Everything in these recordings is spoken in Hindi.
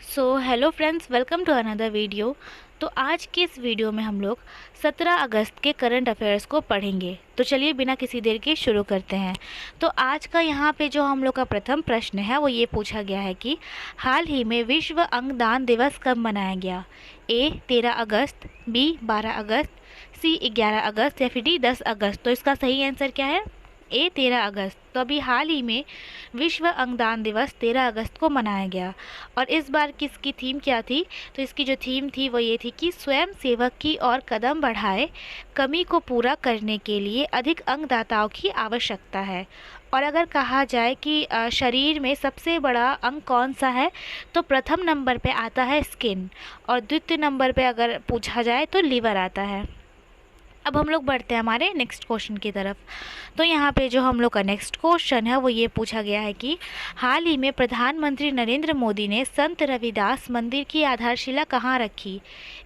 Hello friends, welcome to another video. तो आज के इस वीडियो में हम लोग 17 अगस्त के करंट अफेयर्स को पढ़ेंगे। तो चलिए बिना किसी देर के शुरू करते हैं। तो आज का यहाँ पे जो हम लोग का प्रथम प्रश्न है वो ये पूछा गया है कि हाल ही में विश्व अंगदान दिवस कब मनाया गया। ए 13 अगस्त, बी 12 अगस्त, सी 11 अगस्त या फिर डी 10 अगस्त। तो इसका सही आंसर क्या है? ए 13 अगस्त। तो अभी हाल ही में विश्व अंगदान दिवस 13 अगस्त को मनाया गया। और इस बार किसकी थीम क्या थी? तो इसकी जो थीम थी वो ये थी कि स्वयं सेवक की ओर कदम बढ़ाए, कमी को पूरा करने के लिए अधिक अंगदाताओं की आवश्यकता है। और अगर कहा जाए कि शरीर में सबसे बड़ा अंग कौन सा है, तो प्रथम नंबर पे आता है स्किन, और द्वितीय नंबर पे अगर पूछा जाए तो लीवर आता है। अब हम लोग बढ़ते हैं हमारे नेक्स्ट क्वेश्चन की तरफ। तो यहाँ पे जो हम लोग का नेक्स्ट क्वेश्चन है वो ये पूछा गया है कि हाल ही में प्रधानमंत्री नरेंद्र मोदी ने संत रविदास मंदिर की आधारशिला कहाँ रखी।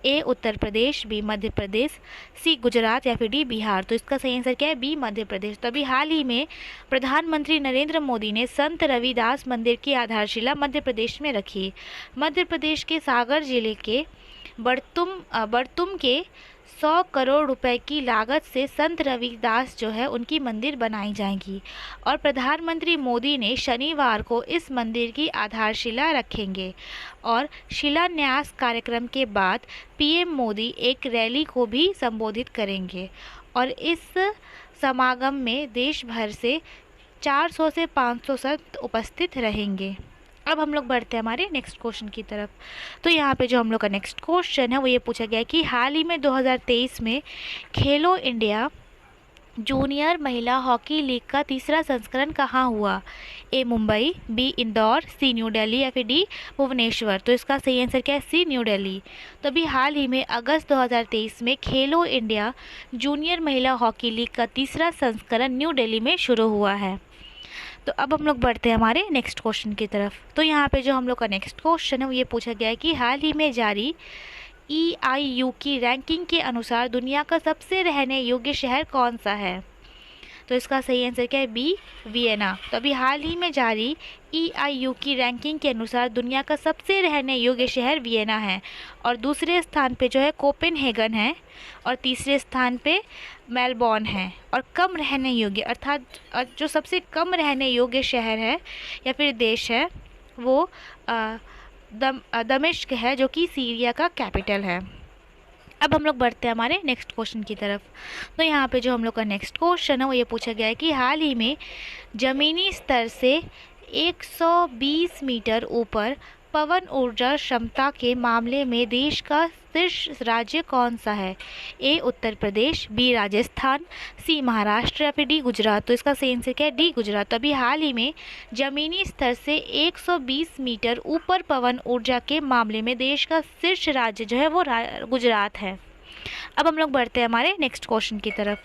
ए उत्तर प्रदेश, बी मध्य प्रदेश, सी गुजरात या फिर डी बिहार। तो इसका सही आंसर क्या है? बी मध्य प्रदेश। तो अभी हाल ही में प्रधानमंत्री नरेंद्र मोदी ने संत रविदास मंदिर की आधारशिला मध्य प्रदेश में रखी। मध्य प्रदेश के सागर जिले के बड़तुम के 100 करोड़ रुपए की लागत से संत रविदास जो है उनकी मंदिर बनाई जाएगी। और प्रधानमंत्री मोदी ने शनिवार को इस मंदिर की आधारशिला रखेंगे। और शिलान्यास कार्यक्रम के बाद पीएम मोदी एक रैली को भी संबोधित करेंगे। और इस समागम में देश भर से 400 से 500 संत उपस्थित रहेंगे। अब हम लोग बढ़ते हैं हमारे नेक्स्ट क्वेश्चन की तरफ। तो यहाँ पे जो हम लोग का नेक्स्ट क्वेश्चन है वो ये पूछा गया है कि हाल ही में 2023 में खेलो इंडिया जूनियर महिला हॉकी लीग का तीसरा संस्करण कहाँ हुआ। ए मुंबई, बी इंदौर, सी न्यू दिल्ली या फिर डी भुवनेश्वर। तो इसका सही आंसर क्या है? सी न्यू दिल्ली। तो अभी हाल ही में अगस्त 2023 में खेलो इंडिया जूनियर महिला हॉकी लीग का तीसरा संस्करण न्यू दिल्ली में शुरू हुआ है। तो अब हम लोग बढ़ते हैं हमारे नेक्स्ट क्वेश्चन की तरफ। तो यहाँ पे जो हम लोग का नेक्स्ट क्वेश्चन है वो ये पूछा गया है कि हाल ही में जारी EIU की रैंकिंग के अनुसार दुनिया का सबसे रहने योग्य शहर कौन सा है। तो इसका सही आंसर क्या है? B Vienna. तो अभी हाल ही में जारी EIU की रैंकिंग के अनुसार दुनिया का सबसे रहने योग्य शहर वियना है। और दूसरे स्थान पे जो है कोपेनहेगन है, और तीसरे स्थान पे मेलबॉर्न है। और कम रहने योग्य अर्थात जो सबसे कम रहने योग्य शहर है या फिर देश है वो दमिश्क है, जो कि सीरिया का कैपिटल है। अब हम लोग बढ़ते हैं हमारे नेक्स्ट क्वेश्चन की तरफ। तो यहाँ पे जो हम लोग का नेक्स्ट क्वेश्चन है वो ये पूछा गया है कि हाल ही में ज़मीनी स्तर से 120 मीटर ऊपर पवन ऊर्जा क्षमता के मामले में देश का शीर्ष राज्य कौन सा है। ए उत्तर प्रदेश, बी राजस्थान, सी महाराष्ट्र या फिर डी गुजरात। तो इसका सही आंसर क्या है? डी गुजरात। तो अभी हाल ही में ज़मीनी स्तर से 120 मीटर ऊपर पवन ऊर्जा के मामले में देश का शीर्ष राज्य जो है वो गुजरात है। अब हम लोग बढ़ते हैं हमारे नेक्स्ट क्वेश्चन की तरफ।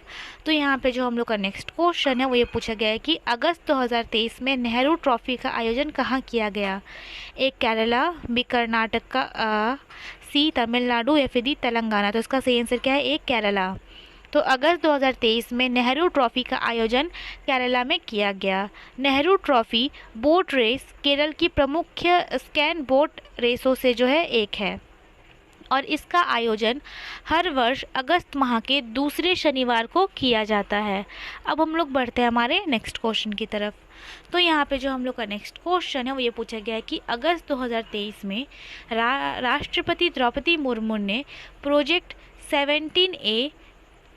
तो यहाँ पे जो हम लोग का नेक्स्ट क्वेश्चन है वो ये पूछा गया है कि अगस्त 2023 में नेहरू ट्रॉफी का आयोजन कहाँ किया गया। एक केरला, बी कर्नाटक का, सी तमिलनाडु या फिर डी तेलंगाना। तो इसका सही आंसर क्या है? एक केरला। तो अगस्त 2023 में नेहरू ट्रॉफी का आयोजन केरला में किया गया। Nehru trophy boat race Kerala की प्रमुख स्कैन बोट रेसों से जो है एक है, और इसका आयोजन हर वर्ष अगस्त माह के दूसरे शनिवार को किया जाता है। अब हम लोग बढ़ते हैं हमारे नेक्स्ट क्वेश्चन की तरफ। तो यहाँ पे जो हम लोग का नेक्स्ट क्वेश्चन है वो ये पूछा गया है कि अगस्त 2023 में राष्ट्रपति द्रौपदी मुर्मू ने प्रोजेक्ट 17A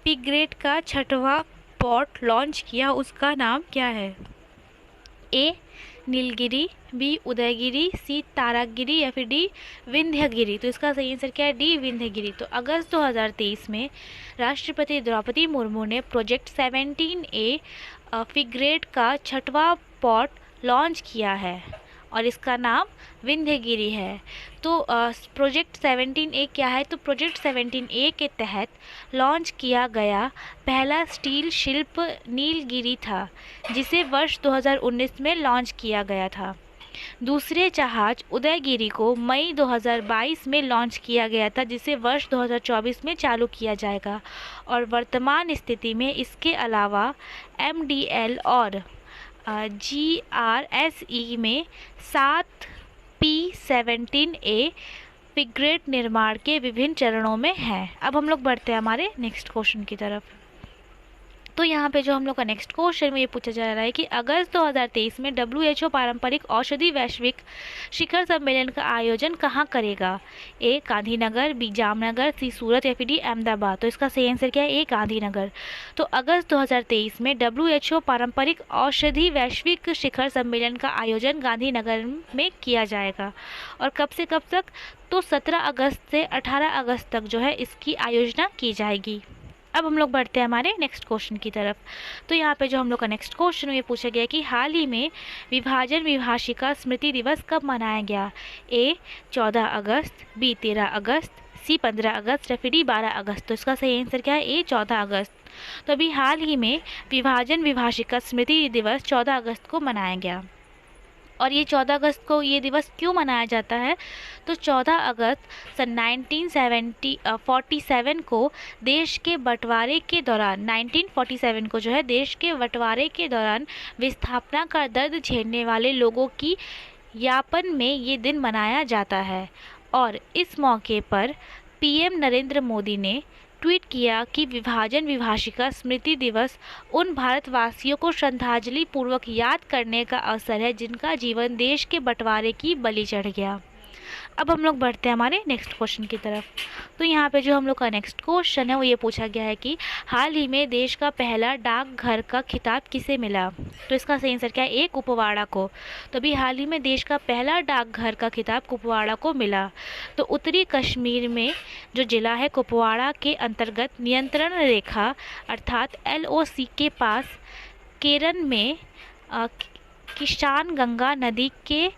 पिगरेट का छठवां पॉट लॉन्च किया, उसका नाम क्या है। ए नीलगिरी, बी उदयगिरी, सी तारागिरी या फिर डी विंध्यगिरी। तो इसका सही आंसर क्या है? डी विंध्यगिरी। तो अगस्त 2023 में राष्ट्रपति द्रौपदी मुर्मू ने प्रोजेक्ट 17A पिगरेट का छठवां पॉट लॉन्च किया है, और इसका नाम विंध्यगिरी है। तो प्रोजेक्ट 17A क्या है? तो प्रोजेक्ट 17A के तहत लॉन्च किया गया पहला स्टील शिल्प नीलगिरी था, जिसे वर्ष 2019 में लॉन्च किया गया था। दूसरे जहाज उदयगिरी को मई 2022 में लॉन्च किया गया था, जिसे वर्ष 2024 में चालू किया जाएगा। और वर्तमान स्थिति में इसके अलावा MDL और GRSE में 7 P-17A फ्रिगेट निर्माण के विभिन्न चरणों में है। अब हम लोग बढ़ते हैं हमारे नेक्स्ट क्वेश्चन की तरफ। तो यहाँ पे जो हम लोग का नेक्स्ट क्वेश्चन में ये पूछा जा रहा है कि अगस्त 2023 में WHO पारंपरिक औषधि वैश्विक शिखर सम्मेलन का आयोजन कहाँ करेगा? ए गांधीनगर, बी जामनगर, सी सूरत या फिर डी अहमदाबाद। तो इसका सही आंसर क्या है? ए गांधीनगर। तो अगस्त 2023 में WHO पारंपरिक औषधि वैश्विक शिखर सम्मेलन का आयोजन गांधीनगर में किया जाएगा। और कब से कब तक? तो 17 अगस्त से 18 अगस्त तक जो है इसकी आयोजना की जाएगी। अब हम लोग बढ़ते हैं हमारे नेक्स्ट क्वेश्चन की तरफ। तो यहाँ पे जो हम लोग का नेक्स्ट क्वेश्चन ये पूछा गया कि हाल ही में विभाजन विभाषिका स्मृति दिवस कब मनाया गया? ए 14 अगस्त, बी 13 अगस्त, सी 15 अगस्त या फिर डी 12 अगस्त। तो इसका सही आंसर क्या है? ए 14 अगस्त। तो अभी हाल ही में विभाजन विभाषिका स्मृति दिवस 14 अगस्त को मनाया गया। और ये 14 अगस्त को ये दिवस क्यों मनाया जाता है? तो 14 अगस्त सन 1947 को देश के बंटवारे के दौरान 1947 को जो है देश के बंटवारे के दौरान विस्थापना का दर्द झेलने वाले लोगों की यापन में ये दिन मनाया जाता है। और इस मौके पर पीएम नरेंद्र मोदी ने ट्वीट किया कि विभाजन विभाषिका स्मृति दिवस उन भारतवासियों को श्रद्धांजलि पूर्वक याद करने का अवसर है जिनका जीवन देश के बंटवारे की बलि चढ़ गया। अब हम लोग बढ़ते हैं हमारे नेक्स्ट क्वेश्चन की तरफ। तो यहाँ पे जो हम लोग का नेक्स्ट क्वेश्चन है वो ये पूछा गया है कि हाल ही में देश का पहला डाकघर का खिताब किसे मिला? तो इसका सही आंसर क्या है? ए कुपवाड़ा को। तो अभी हाल ही में देश का पहला डाकघर का खिताब कुपवाड़ा को मिला। तो उत्तरी कश्मीर में जो जिला है कुपवाड़ा के अंतर्गत नियंत्रण रेखा अर्थात LOC के पास केरन में किसान गंगा नदी के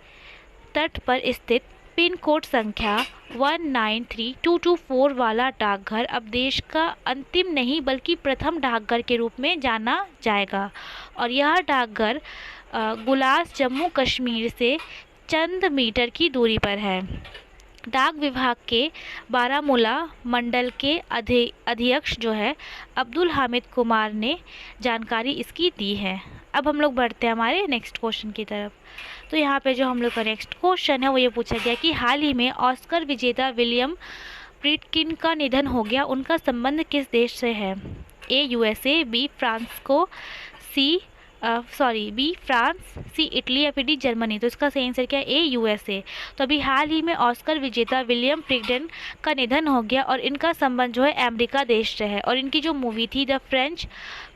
तट पर स्थित पिन कोड संख्या 193224 वाला डाकघर अब देश का अंतिम नहीं बल्कि प्रथम डाकघर के रूप में जाना जाएगा। और यह डाकघर गुलास जम्मू कश्मीर से चंद मीटर की दूरी पर है। डाक विभाग के बारामूला मंडल के अध्यक्ष जो है अब्दुल हामिद कुमार ने जानकारी इसकी दी है। अब हम लोग बढ़ते हैं हमारे नेक्स्ट क्वेश्चन की तरफ। तो यहाँ पे जो हम लोग का नेक्स्ट क्वेश्चन है वो ये पूछा गया कि हाल ही में ऑस्कर विजेता विलियम फ्रिडकिन का निधन हो गया, उनका संबंध किस देश से है? ए USA, बी फ्रांस, सी इटली या फिर डी जर्मनी। तो इसका सही आंसर क्या है? ए USA। तो अभी हाल ही में ऑस्कर विजेता विलियम फ्रिडकिन का निधन हो गया और इनका संबंध जो है अमेरिका देश से है। और इनकी जो मूवी थी द फ्रेंच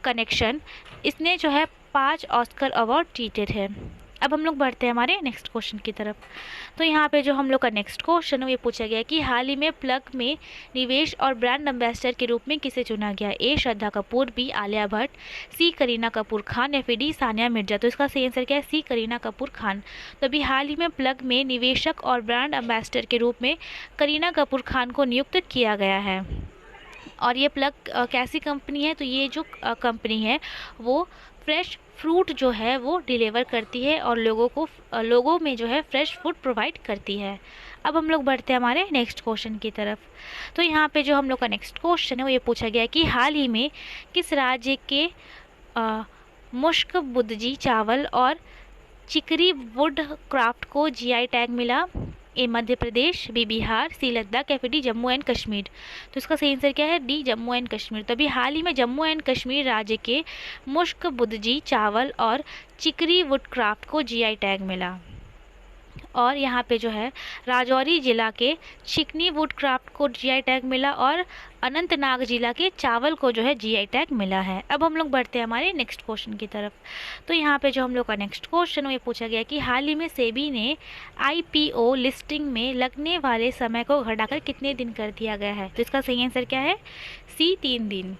कनेक्शन, इसने जो है 5 ऑस्कर अवार्ड जीते थे। अब हम लोग बढ़ते हैं हमारे नेक्स्ट क्वेश्चन की तरफ। तो यहाँ पे जो हम लोग का नेक्स्ट क्वेश्चन है ये पूछा गया कि हाल ही में प्लग में निवेश और ब्रांड एम्बेसडर के रूप में किसे चुना गया? ए श्रद्धा कपूर, बी आलिया भट्ट, सी करीना कपूर खान या फिर डी सानिया मिर्जा। तो इसका सही आंसर क्या है? सी करीना कपूर खान। तो अभी हाल ही में प्लग में निवेशक और ब्रांड एम्बेसडर के रूप में करीना कपूर खान को नियुक्त किया गया है। और ये प्लग कैसी कंपनी है? तो ये जो कंपनी है वो फ्रेश फ्रूट जो है वो डिलीवर करती है और लोगों में जो है फ्रेश फूड प्रोवाइड करती है। अब हम लोग बढ़ते हैं हमारे नेक्स्ट क्वेश्चन की तरफ। तो यहाँ पे जो हम लोग का नेक्स्ट क्वेश्चन है वो ये पूछा गया है कि हाल ही में किस राज्य के मुश्क बुदजी चावल और चिकरी वुड क्राफ्ट को GI टैग मिला? ए मध्य प्रदेश, बी बिहार, सी लद्दाख या फिर डी जम्मू एंड कश्मीर। तो इसका सही आंसर क्या है? D Jammu and Kashmir. तो अभी हाल ही में जम्मू एंड कश्मीर राज्य के मुश्क बुदजी चावल और चिकरी वुड क्राफ्ट को GI टैग मिला। और यहाँ पे जो है राजौरी जिला के चिकनी वुड क्राफ्ट को GI टैग मिला और अनंतनाग जिला के चावल को जो है GI टैग मिला है। अब हम लोग बढ़ते हैं हमारे नेक्स्ट क्वेश्चन की तरफ। तो यहाँ पे जो हम लोग का नेक्स्ट क्वेश्चन है ये पूछा गया कि हाल ही में सेबी ने IPO लिस्टिंग में लगने वाले समय को घटाकर कितने दिन कर दिया गया है? तो इसका सही आंसर क्या है? सी 3 दिन।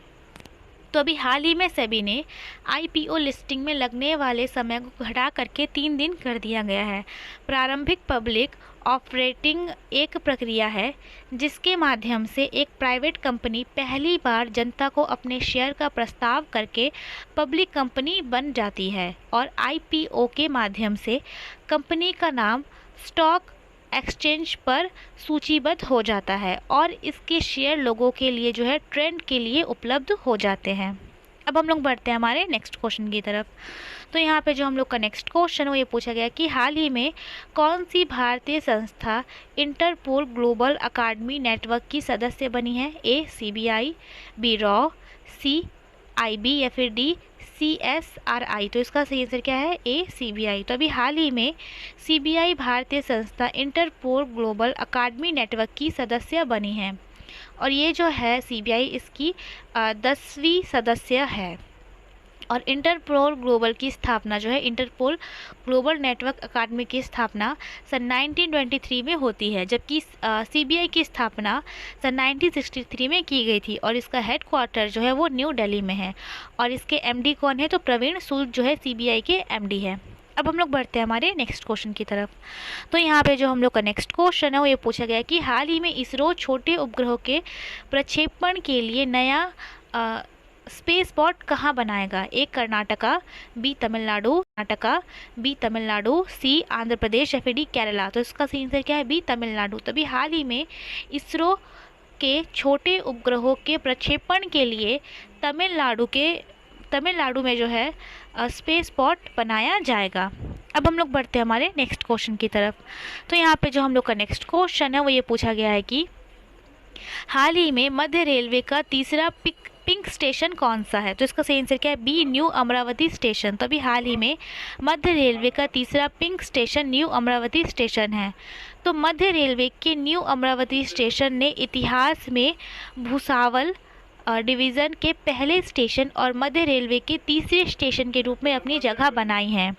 तो अभी हाल ही में सेबी ने IPO लिस्टिंग में लगने वाले समय को घटा करके 3 दिन कर दिया गया है। प्रारंभिक पब्लिक ऑफरिंग एक प्रक्रिया है जिसके माध्यम से एक प्राइवेट कंपनी पहली बार जनता को अपने शेयर का प्रस्ताव करके पब्लिक कंपनी बन जाती है। और IPO के माध्यम से कंपनी का नाम स्टॉक एक्सचेंज पर सूचीबद्ध हो जाता है और इसके शेयर लोगों के लिए जो है ट्रेंड के लिए उपलब्ध हो जाते हैं। अब हम लोग बढ़ते हैं हमारे नेक्स्ट क्वेश्चन की तरफ। तो यहाँ पे जो हम लोग का नेक्स्ट क्वेश्चन है वो ये पूछा गया कि हाल ही में कौन सी भारतीय संस्था इंटरपोल ग्लोबल अकादमी नेटवर्क की सदस्य बनी है? ए CBI, बी रॉ, सी IB या फिर डी CSRI। तो इसका सही आंसर क्या है? A CBI। तो अभी हाल ही में CBI भारतीय संस्था इंटरपोल ग्लोबल अकादमी नेटवर्क की सदस्य बनी है और ये जो है CBI इसकी 10वीं सदस्य है। और इंटरपोल ग्लोबल की स्थापना जो है, इंटरपोल ग्लोबल नेटवर्क अकादमी की स्थापना सन 1923 में होती है, जबकि CBI की स्थापना सन 1963 में की गई थी और इसका हेडक्वार्टर जो है वो न्यू दिल्ली में है। और इसके MD कौन है? तो प्रवीण सूद जो है CBI के MD है। अब हम लोग बढ़ते हैं हमारे नेक्स्ट क्वेश्चन की तरफ। तो यहाँ पे जो हम लोग का नेक्स्ट क्वेश्चन है वो ये पूछा गया कि हाल ही में इसरो छोटे उपग्रहों के प्रक्षेपण के लिए नया स्पेस स्पॉट कहाँ बनाएगा? ए कर्नाटका, बी तमिलनाडु, सी आंध्र प्रदेश या फिर डी केरला। तो इसका सही आंसर क्या है? बी तमिलनाडु। तभी हाल ही में इसरो के छोटे उपग्रहों के प्रक्षेपण के लिए तमिलनाडु में जो है स्पेस स्पॉट बनाया जाएगा। अब हम लोग बढ़ते हैं हमारे नेक्स्ट क्वेश्चन की तरफ। तो यहाँ पे जो हम लोग का नेक्स्ट क्वेश्चन है वो ये पूछा गया है कि हाल ही में मध्य रेलवे का तीसरा पिंक स्टेशन कौन सा है? तो इसका सही आंसर क्या है? B new Amravati station. तो अभी हाल ही में मध्य रेलवे का तीसरा pink station new Amravati station है। तो मध्य रेलवे के न्यू अमरावती स्टेशन ने इतिहास में भुसावल डिवीज़न के पहले स्टेशन और मध्य रेलवे के तीसरे स्टेशन के रूप में अपनी जगह बनाई है,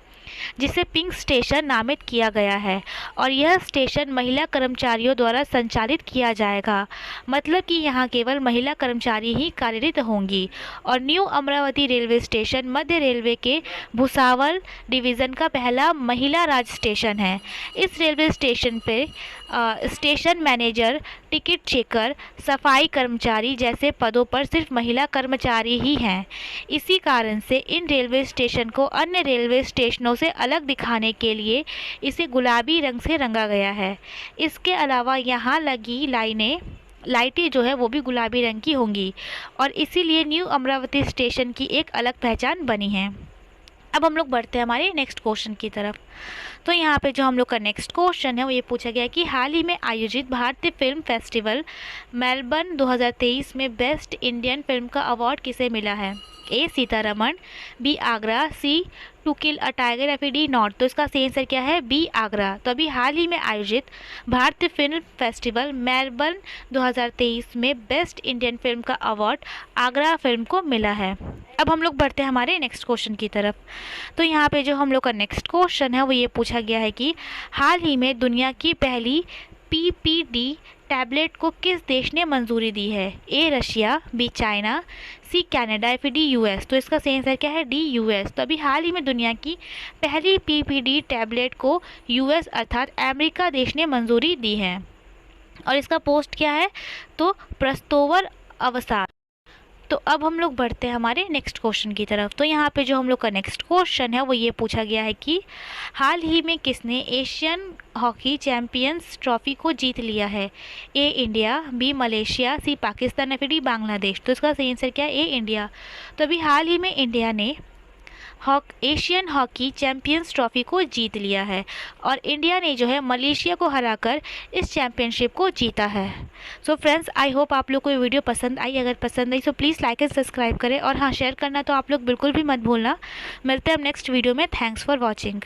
जिसे पिंक स्टेशन नामित किया गया है। और यह स्टेशन महिला कर्मचारियों द्वारा संचालित किया जाएगा, मतलब कि यहाँ केवल महिला कर्मचारी ही कार्यरत होंगी। और न्यू अमरावती रेलवे स्टेशन मध्य रेलवे के भुसावल डिवीज़न का पहला महिला राज्य स्टेशन है। इस रेलवे स्टेशन पे स्टेशन मैनेजर, टिकट चेकर, सफाई कर्मचारी जैसे पदों पर सिर्फ महिला कर्मचारी ही हैं। इसी कारण से इन रेलवे स्टेशन को अन्य रेलवे स्टेशनों से अलग दिखाने के लिए इसे गुलाबी रंग से रंगा गया है। इसके अलावा यहाँ लगी लाइटें जो है वो भी गुलाबी रंग की होंगी और इसीलिए न्यू अमरावती स्टेशन की एक अलग पहचान बनी है। अब हम लोग बढ़ते हैं हमारे नेक्स्ट क्वेश्चन की तरफ। तो यहाँ पे जो हम लोग का नेक्स्ट क्वेश्चन है वो ये पूछा गया कि हाल ही में आयोजित भारतीय फिल्म फेस्टिवल मेलबर्न 2023 में बेस्ट इंडियन फिल्म का अवार्ड किसे मिला है? A Sitharaman, B Agra, C to kill a tiger या फिर डी नॉर्थ। तो इसका सही आंसर क्या है? बी आगरा। तो अभी हाल ही में आयोजित भारतीय फिल्म फेस्टिवल मेलबर्न 2023 में बेस्ट इंडियन फिल्म का अवार्ड आगरा फिल्म को मिला है। अब हम लोग बढ़ते हैं हमारे नेक्स्ट क्वेश्चन की तरफ। तो यहाँ पे जो हम लोग का नेक्स्ट क्वेश्चन है वो ये पूछा गया है कि हाल ही में दुनिया की पहली PPD टैबलेट को किस देश ने मंजूरी दी है? A Russia, B China, C Canada या फिर डी US। तो इसका सही आंसर क्या है? D US। तो अभी हाल ही में दुनिया की पहली PPD टैबलेट को US अर्थात अमेरिका देश ने मंजूरी दी है और इसका पोस्ट क्या है? तो प्रस्तोवर अवसाद। तो अब हम लोग बढ़ते हैं हमारे नेक्स्ट क्वेश्चन की तरफ। तो यहाँ पे जो हम लोग का नेक्स्ट क्वेश्चन है वो ये पूछा गया है कि हाल ही में किसने एशियन हॉकी चैम्पियंस ट्रॉफी को जीत लिया है? ए इंडिया, बी मलेशिया, सी पाकिस्तान या फिर डी बांग्लादेश। तो इसका सही आंसर क्या है? ए इंडिया। तो अभी हाल ही में इंडिया ने एशियन हॉकी चैम्पियंस ट्रॉफी को जीत लिया है और इंडिया ने जो है मलेशिया को हराकर इस चैम्पियनशिप को जीता है। सो फ्रेंड्स, आई होप आप लोग को ये वीडियो पसंद आई। अगर पसंद आई तो प्लीज़ लाइक एंड सब्सक्राइब करें और हाँ, शेयर करना तो आप लोग बिल्कुल भी मत भूलना। मिलते हैं हम नेक्स्ट वीडियो में। Thanks for watching.